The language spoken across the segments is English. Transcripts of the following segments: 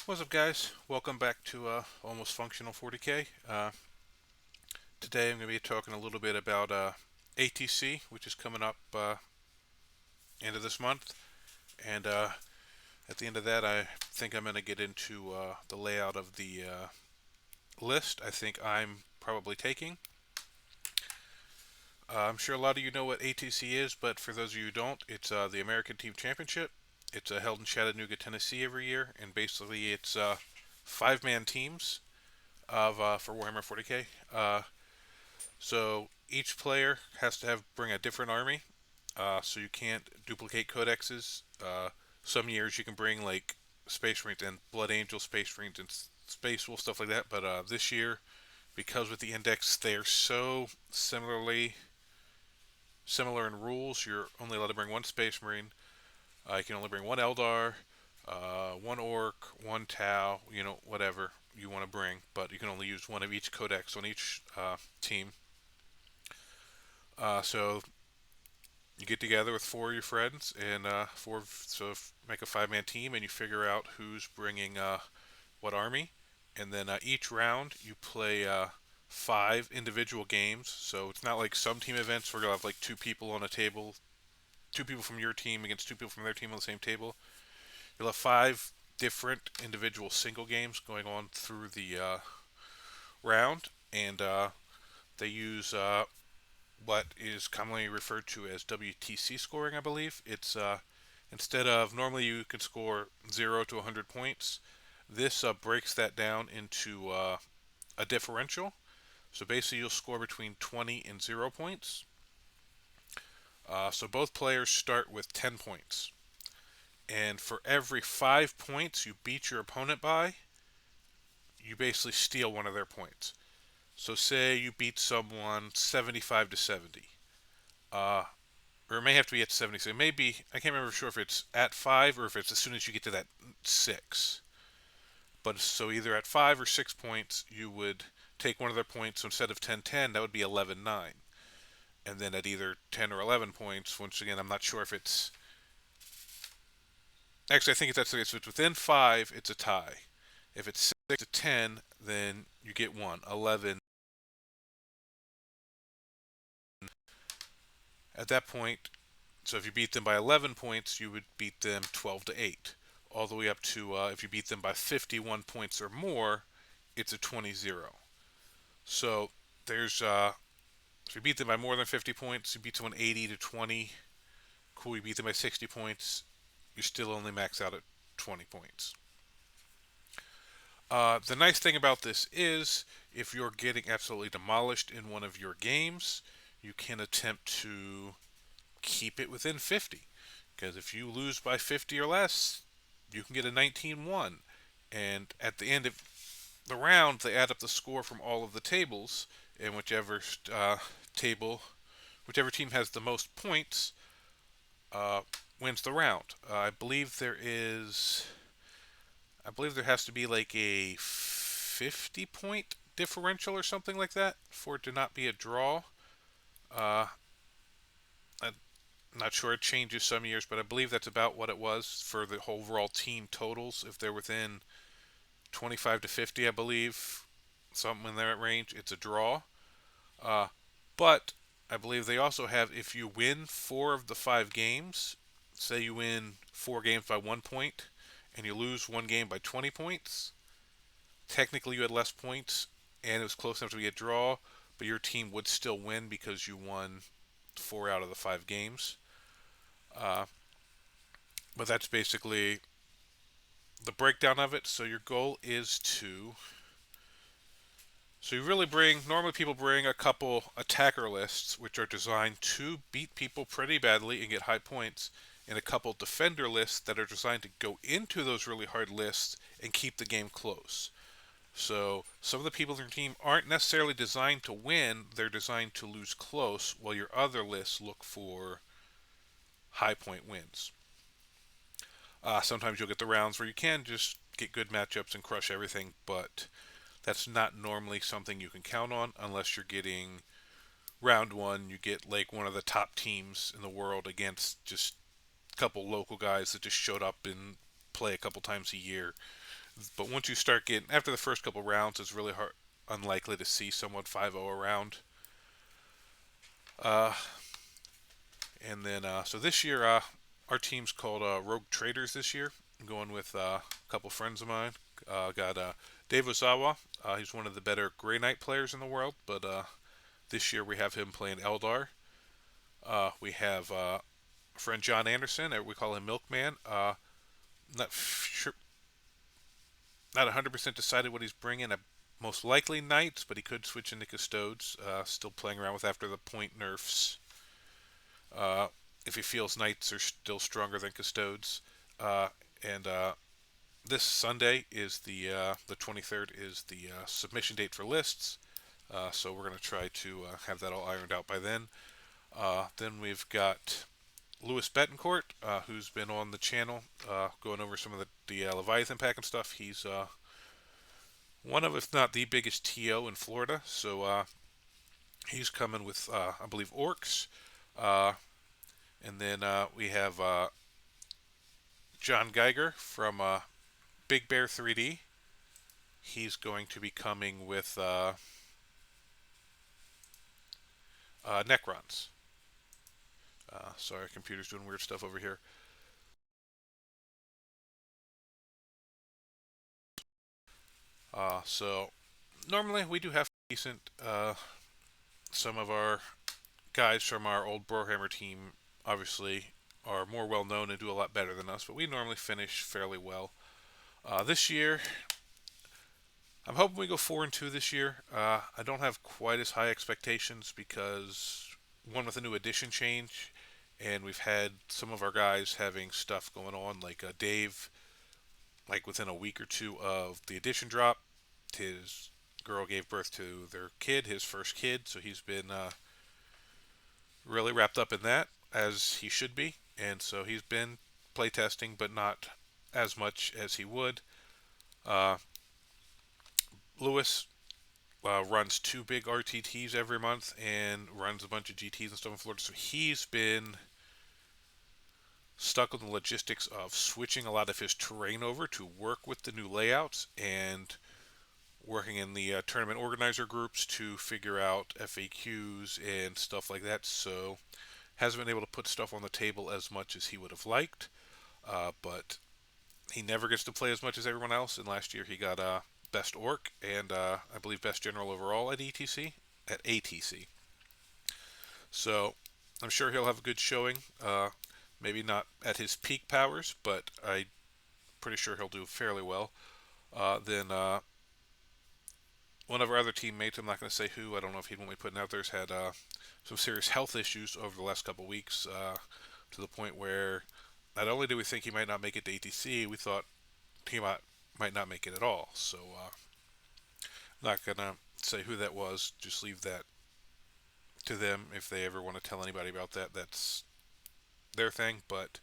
What's up, guys? Welcome back to Almost Functional 40k. Today I'm going to be talking a little bit about ATC, which is coming up end of this month, and at the end of that, I think I'm going to get into the layout of the list. I think I'm probably taking. I'm sure a lot of you know what ATC is, but for those of you who don't, it's the American Team Championship. It's held in Chattanooga, Tennessee every year, and basically it's five-man teams of for Warhammer 40k. So each player has to bring a different army. So you can't duplicate codexes. Some years you can bring like Space Marines and Blood Angel, Space Marines and Space Wolf, stuff like that. But this year, because with the index they are so similar in rules, you're only allowed to bring one Space Marine. You can only bring one Eldar, one Orc, one Tau, whatever you want to bring. But you can only use one of each codex on each team. So you get together with four of your friends and make a five-man team, and you figure out who's bringing what army, and then each round you play five individual games. So it's not like some team events where you'll have like two people on a table, two people from your team against two people from their team on the same table. You'll have five different individual single games going on through the round, and they use what is commonly referred to as WTC scoring, I believe. It's instead of normally you can score 0 to 100 points, this breaks that down into a differential. So basically you'll score between 20 and 0 points. So both players start with 10 points. And for every 5 points you beat your opponent by, you basically steal one of their points. So say you beat someone 75 to 70. Or it may have to be at 70. So maybe, I can't remember for sure if it's at 5 or if it's as soon as you get to that 6. But so either at 5 or 6 points, you would take one of their points. So instead of 10-10, that would be 11-9. And then at either 10 or 11 points, once again, I'm not sure if it's... Actually, I think it's if it's within 5, it's a tie. If it's 6 to 10, then you get 1. 11. At that point, so if you beat them by 11 points, you would beat them 12 to 8. All the way up to, if you beat them by 51 points or more, it's a 20-0. So there's, if you beat them by more than 50 points, you beat someone 80 to 20. Cool, you beat them by 60 points, you still only max out at 20 points. The nice thing about this is, if you're getting absolutely demolished in one of your games, you can attempt to keep it within 50. Because if you lose by 50 or less, you can get a 19-1. And at the end of the round, they add up the score from all of the tables, and whichever team has the most points wins the round. I believe there has to be like a 50-point differential or something like that for it to not be a draw. I'm not sure, it changes some years, but I believe that's about what it was for the whole overall team totals. If they're within 25 to 50, I believe, something in that range, it's a draw. But I believe they also have, if you win 4 of the 5 games, say you win 4 games by 1 point, and you lose 1 game by 20 points, technically you had less points, and it was close enough to be a draw, but your team would still win because you won 4 out of the 5 games. But that's basically the breakdown of it. So your goal is to... So you really normally people bring a couple attacker lists, which are designed to beat people pretty badly and get high points, and a couple defender lists that are designed to go into those really hard lists and keep the game close. So some of the people in your team aren't necessarily designed to win, they're designed to lose close, while your other lists look for high point wins. Sometimes you'll get the rounds where you can just get good matchups and crush everything, but that's not normally something you can count on unless you're getting round 1, you get like one of the top teams in the world against just a couple local guys that just showed up and play a couple times a year. But once you start getting after the first couple rounds, it's really hard, unlikely to see someone 5-0 around. Uh, and then so this year, our team's called Rogue Traders. This year, I'm going with a couple friends of mine. Got Dave Ozawa. He's one of the better Grey Knight players in the world, but this year we have him playing Eldar. We have friend John Anderson. We call him Milkman. Not sure, not 100% decided what he's bringing. Most likely Knights, but he could switch into Custodes. Still playing around with after the point nerfs. Uh, if he feels Knights are still stronger than Custodes. And This Sunday is the 23rd is the submission date for lists. So we're going to try to have that all ironed out by then. Then we've got Louis Betancourt, who's been on the channel going over some of the Leviathan pack and stuff. He's one of, if not the biggest TO in Florida. So he's coming with, I believe, Orcs. Uh, and then we have John Geiger from Big Bear 3D. He's going to be coming with Necrons. Sorry, computer's doing weird stuff over here. So normally we do have decent. Some of our guys from our old Warhammer team obviously are more well known and do a lot better than us, but we normally finish fairly well. This year, I'm hoping we go 4-2 this year. I don't have quite as high expectations because one with a new edition change, and we've had some of our guys having stuff going on, like Dave, like within a week or two of the edition drop, his girl gave birth to their kid, his first kid, so he's been really wrapped up in that, as he should be, and so he's been playtesting, but not as much as he would. Uh, Lewis runs 2 big RTTs every month and runs a bunch of GTs and stuff in Florida, so he's been stuck with the logistics of switching a lot of his terrain over to work with the new layouts and working in the tournament organizer groups to figure out FAQs and stuff like that. So hasn't been able to put stuff on the table as much as he would have liked, but he never gets to play as much as everyone else. And last year he got best orc and I believe best general overall at ETC at ATC. So I'm sure he'll have a good showing. Maybe not at his peak powers, but I'm pretty sure he'll do fairly well. Then One of our other teammates, I'm not going to say who, I don't know if he'd want me putting out there, has had some serious health issues over the last couple of weeks to the point where not only do we think he might not make it to ATC, we thought he might not make it at all. So not going to say who that was, just leave that to them. If they ever want to tell anybody about that, that's their thing. But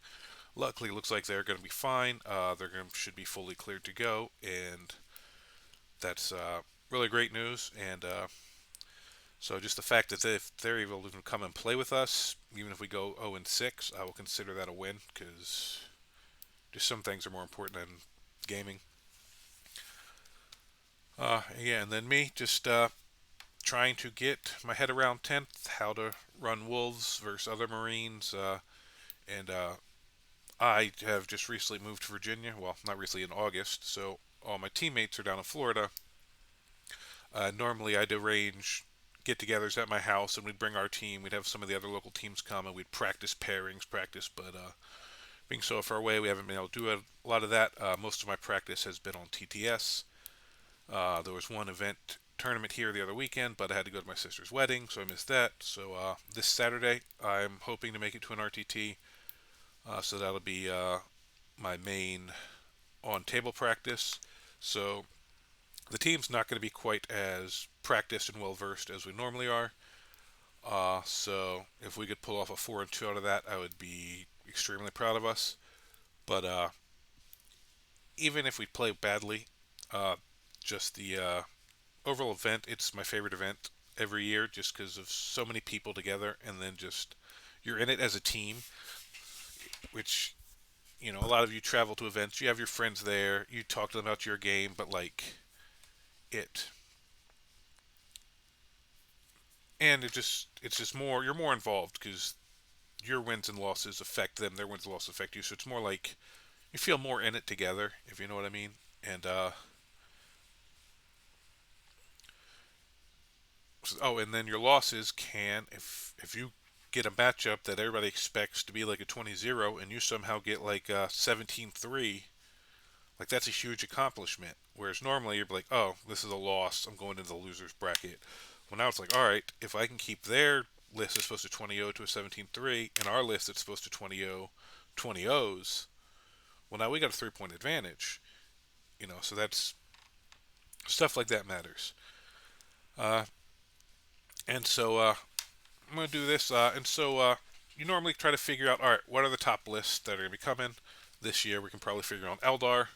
luckily, it looks like they're going to be fine. Should be fully cleared to go, and that's really great news. And so just the fact that if they're able to come and play with us, even if we go 0-6, I will consider that a win because just some things are more important than gaming. Yeah, and then me just trying to get my head around 10th, how to run wolves versus other Marines, and I have just recently moved to Virginia. Well, not recently, in August, so all my teammates are down in Florida. Normally, I'd arrange get-togethers at my house, and we'd bring our team. We'd have some of the other local teams come, and we'd practice pairings, but being so far away, we haven't been able to do a lot of that. Most of my practice has been on TTS. There was one event tournament here the other weekend, but I had to go to my sister's wedding, so I missed that. So this Saturday, I'm hoping to make it to an RTT. So that'll be my main on-table practice. So the team's not going to be quite as practiced and well-versed as we normally are. So if we could pull off a 4-2 out of that, I would be extremely proud of us. But even if we play badly, just the overall event, it's my favorite event every year just because of so many people together, and then just you're in it as a team, which a lot of you travel to events, you have your friends there, you talk to them about your game, but like it, and it's just more, you're more involved because your wins and losses affect them, their wins and losses affect you, so it's more like you feel more in it together, if you know what I mean. And oh, and then your losses can, if you get a matchup that everybody expects to be like a 20-0 and you somehow get like 17-3, like that's a huge accomplishment. Whereas normally you're like, oh, this is a loss, I'm going into the losers bracket. Well, now it's like, all right, if I can keep their list that's supposed to 20-0 to a 17-3 and our list that's supposed to 20-0 20-0s, well, now we got a 3 point advantage. So that's stuff like that matters. Uh, and so I'm going to do this. You normally try to figure out, all right, what are the top lists that are going to be coming this year? We can probably figure out Eldar.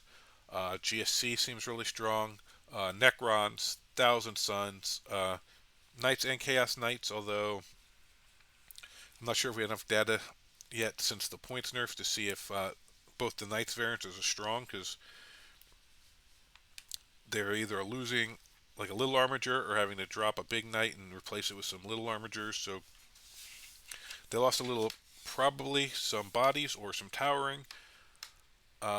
GSC seems really strong. Necrons, Thousand Suns, Knights and Chaos Knights, although I'm not sure if we have enough data yet since the points nerf to see if both the Knights variants are strong, because they're either losing like a little armature or having to drop a big knight and replace it with some little armatures. So they lost a little, probably some bodies or some towering.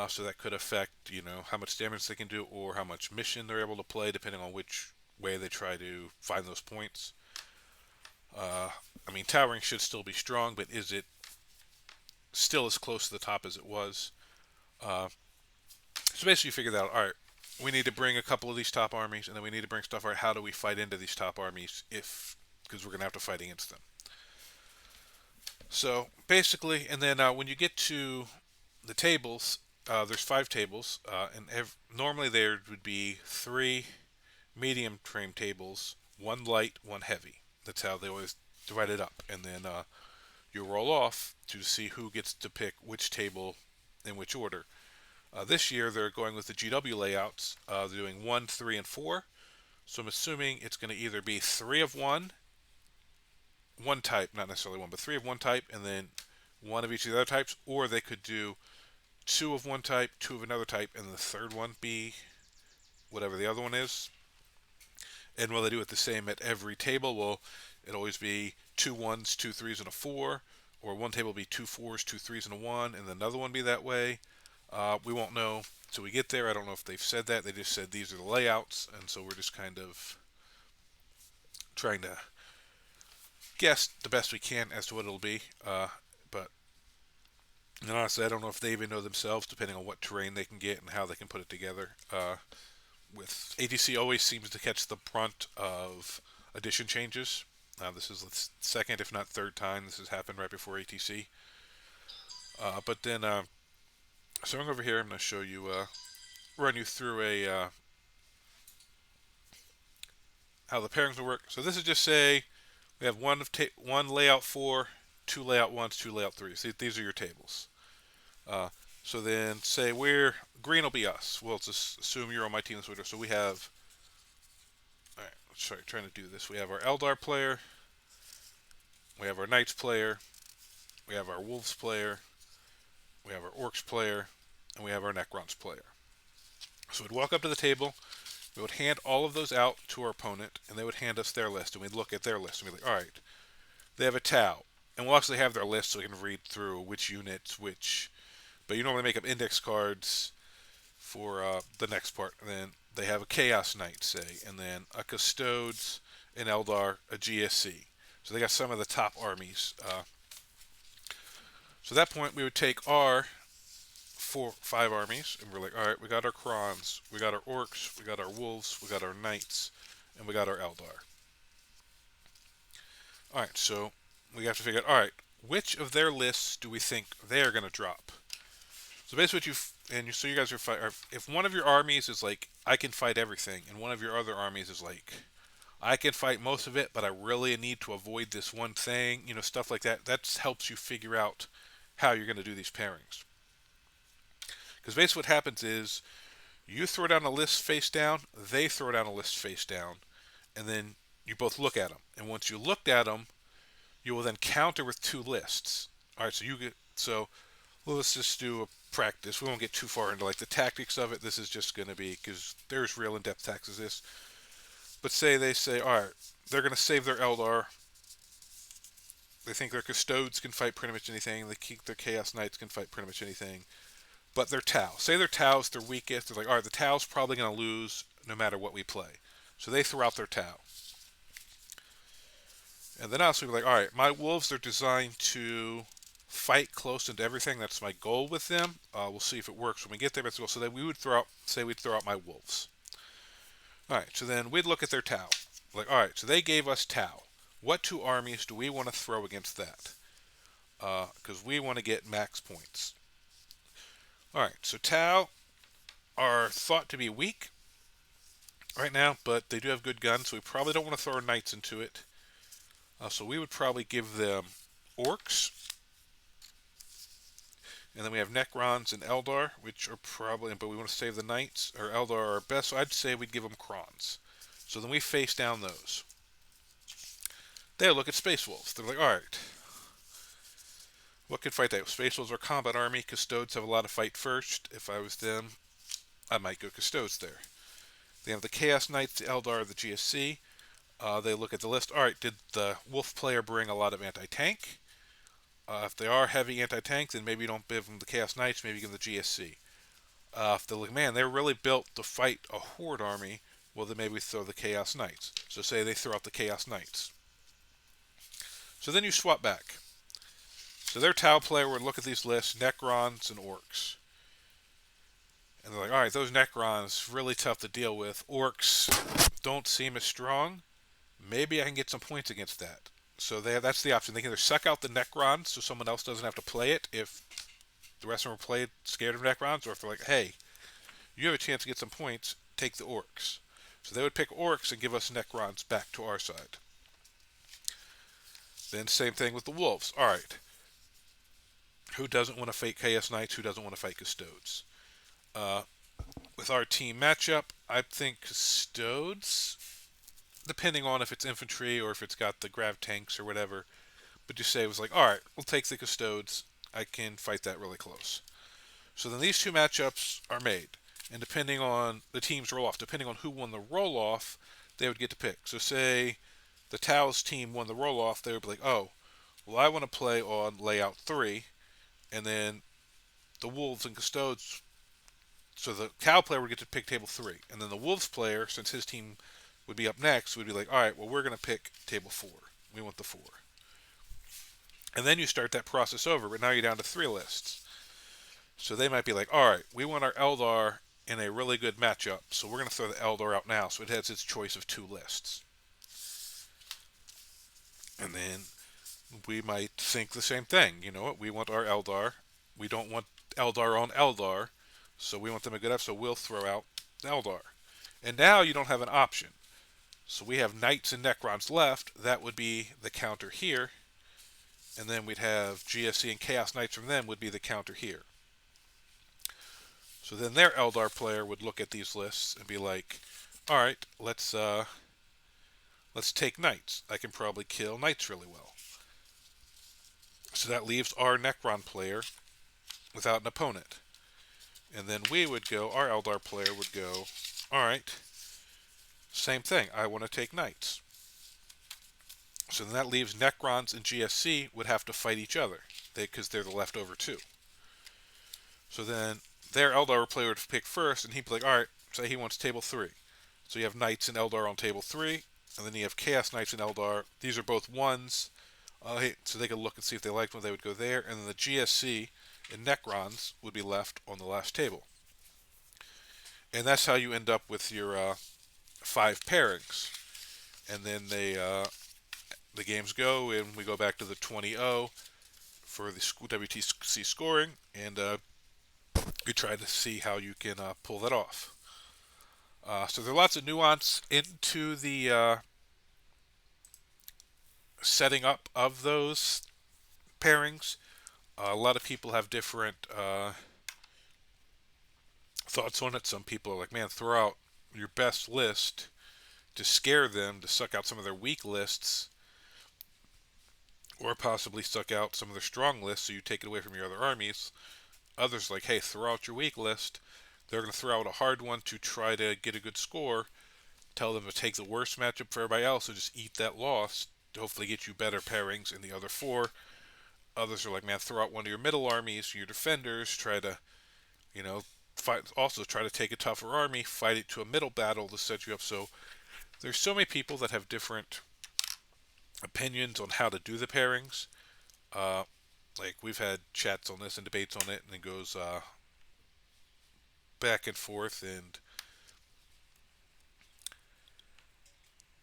So that could affect, how much damage they can do or how much mission they're able to play, depending on which way they try to find those points. Uh, I mean, towering should still be strong, but is it still as close to the top as it was? Uh, so basically, you figure that out. All right, we need to bring a couple of these top armies, and then we need to bring stuff. All right, how do we fight into these top armies if, because we're going to have to fight against them? So basically, and then when you get to the tables, there's 5 tables, and normally there would be 3 medium frame tables, 1 light, 1 heavy. That's how they always divide it up, and then you roll off to see who gets to pick which table in which order. This year they're going with the GW layouts. They're doing 1, 3, and 4. So I'm assuming it's going to either be 3 of one type, not necessarily one, but 3 of one type, and then 1 of each of the other types, or they could do 2 of one type, 2 of another type, and the third one be whatever the other one is. And will they do it the same at every table? Will it always be 2 1s, 2 3s, and a 4? Or one table will be 2 4s, 2 3s, and a 1, and another one be that way? We won't know till we get there. I don't know if they've said that. They just said these are the layouts, and so we're just kind of trying to guess the best we can as to what it'll be. But honestly, I don't know if they even know themselves, depending on what terrain they can get and how they can put it together. With ATC always seems to catch the brunt of edition changes. This is the second, if not third time this has happened right before ATC. But then, so I'm over here. I'm going to show you, run you through how the pairings will work. So this is just say we have one layout 4, 2 layout 1s, 2 layout 3s. These are your tables. So then say we're green will be us. Well, let's just assume you're on my team this order. So we have, all right, sorry, trying to do this. We have our Eldar player, we have our Knights player, we have our Wolves player, we have our Orcs player, and we have our Necrons player. So we'd walk up to the table, we would hand all of those out to our opponent, and they would hand us their list, and we'd look at their list and be like, all right, they have a Tau, and we'll actually have their list so we can read through which units, which. But you normally make up index cards for the next part. And then they have a Chaos Knight, say, and then a Custodes, an Eldar, a GSC. So they got some of the top armies. So at that point, we would take our 5 armies, and we're like, all right, we got our Krons, we got our Orcs, we got our Wolves, we got our Knights, and we got our Eldar. All right, so we have to figure out, all right, which of their lists do we think they're going to drop? So basically, so you guys are fight. If one of your armies is like, I can fight everything, and one of your other armies is like, I can fight most of it, but I really need to avoid this one thing, stuff like that. That helps you figure out how you're going to do these pairings. Because basically, what happens is you throw down a list face down, they throw down a list face down, and then you both look at them. And once you looked at them, you will then counter with 2 lists. All right, so Well, let's just do a practice. We won't get too far into like the tactics of it. This is just going to be because there's real in-depth tactics of this. But say they say, all right, they're going to save their Eldar. They think their Custodes can fight pretty much anything. They keep their Chaos Knights can fight pretty much anything. But their Tau. Say their Tau's their weakest. They're like, all right, the Tau's probably going to lose no matter what we play. So they throw out their Tau. And then also be like, all right, my wolves are designed to fight close into everything. That's my goal with them. We'll see if it works when we get there. But so then we would throw out, say we'd throw out my wolves. All right, so then we'd look at their Tau. Like, all right, so they gave us Tau. What two armies do we want to throw against that? Because we want to get max points. All right, so Tau are thought to be weak right now, but they do have good guns, so we probably don't want to throw our knights into it. So we would probably give them orcs. And then we have Necrons and Eldar, which are probably, but we want to save the Knights, or Eldar are our best, so I'd say we'd give them Krons. So then we face down those. They look at Space Wolves. They're like, alright, what could fight that? Space Wolves are combat army. Custodes have a lot of fight first. If I was them, I might go Custodes there. They have the Chaos Knights, the Eldar, the GSC. They look at the list. Alright, did the Wolf player bring a lot of anti-tank? If they are heavy anti-tank, then maybe you don't give them the Chaos Knights, maybe you give them the GSC. If they're like, man, they're really built to fight a Horde army, well, then maybe we throw the Chaos Knights. So say they throw out the Chaos Knights. So then you swap back. So their Tau player would look at these lists, Necrons and Orcs. And they're like, alright, those Necrons, really tough to deal with. Orcs don't seem as strong. Maybe I can get some points against that. So that's the option. They can either suck out the Necrons so someone else doesn't have to play it if the rest of them are played scared of Necrons, or if they're like, hey, you have a chance to get some points, take the Orcs. So they would pick Orcs and give us Necrons back to our side. Then same thing with the Wolves. Alright, who doesn't want to fight Chaos Knights? Who doesn't want to fight Custodes? With our team matchup, I think Custodes, depending on if it's infantry or if it's got the grav tanks or whatever. But just say it was like, alright, we'll take the Custodes. I can fight that really close. So then these two matchups are made. And depending on the team's roll off, depending on who won the roll off, they would get to pick. So say the Tao's team won the roll off, they would be like, oh, well, I want to play on layout 3. And then the Wolves and Custodes, so the Cow player would get to pick table 3. And then the Wolves player, since his team would be up next, would be like, alright, well, we're going to pick table 4. We want the 4. And then you start that process over, but now you're down to 3 lists. So they might be like, alright, we want our Eldar in a really good matchup, so we're going to throw the Eldar out now, so it has its choice of 2 lists. And then we might think the same thing. You know what? We want our Eldar. We don't want Eldar on Eldar, so we want them to get up, so we'll throw out Eldar. And now you don't have an option. So we have Knights and Necrons left. That would be the counter here. And then we'd have GSC and Chaos Knights from them would be the counter here. So then their Eldar player would look at these lists and be like, alright, let's take Knights. I can probably kill Knights really well. So that leaves our Necron player without an opponent. And then we would go, our Eldar player would go, alright, same thing, I want to take Knights. So then that leaves Necrons and GSC would have to fight each other, because they're the leftover 2. So then their Eldar player would pick first, and he'd be like, alright, say he wants table 3. So you have Knights and Eldar on table 3, and then you have Chaos Knights and Eldar. These are both 1s, so they could look and see if they liked one, they would go there, and then the GSC and Necrons would be left on the last table. And that's how you end up with your 5 pairings. And then the games go, and we go back to the 20-0 for the WTC scoring, and you try to see how you can pull that off. So there are lots of nuance into the setting up of those pairings. A lot of people have different thoughts on it. Some people are like, man, throw out your best list to scare them, to suck out some of their weak lists. or possibly suck out some of their strong lists so you take it away from your other armies. Others like, hey, throw out your weak list. They're going to throw out a hard one to try to get a good score. Tell them to take the worst matchup for everybody else and just eat that loss to hopefully get you better pairings in the other four. Others are like, man, throw out one of your middle armies, your defenders, try to, you know, fight. Also, try to take a tougher army, fight it to a middle battle to set you up. So there's so many people that have different opinions on how to do the pairings. Uh, like we've had chats on this and debates on it, and it goes back and forth. And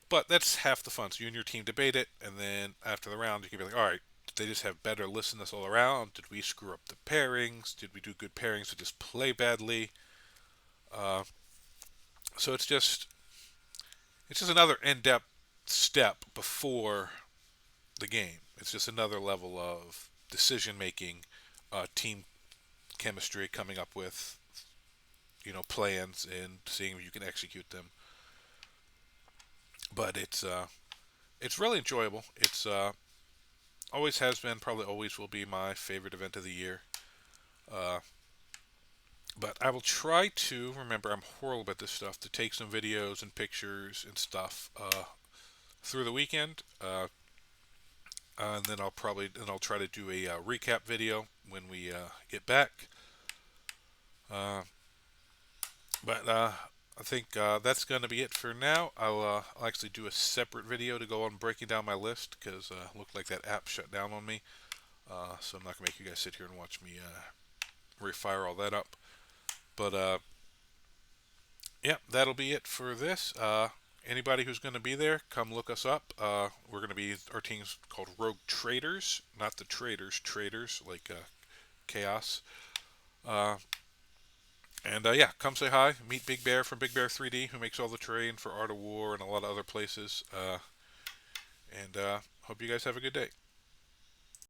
but that's half the fun. So you and your team debate it, and then after the round, you can be like, all right, did they just have better listeners all around? Did we screw up the pairings? Did we do good pairings or just play badly? Uh, so it's just another in-depth step before the game. It's just another level of decision making, team chemistry, coming up with plans and seeing if you can execute them. But it's really enjoyable. It's always has been, probably always will be my favorite event of the year. Uh, but I will try to remember. I'm horrible at this stuff. To take some videos and pictures and stuff through the weekend. And then I'll try to do a recap video when we get back. But I think that's going to be it for now. I'll actually do a separate video to go on breaking down my list because it looked like that app shut down on me. So I'm not going to make you guys sit here and watch me refire all that up. But yeah, that'll be it for this. Anybody who's going to be there, come look us up. We're going to be, our team's called Rogue Traders, not the Traders, Traders, like Chaos. Uh, and yeah, come say hi. Meet Big Bear from Big Bear 3D, who makes all the terrain for Art of War and a lot of other places. And hope you guys have a good day.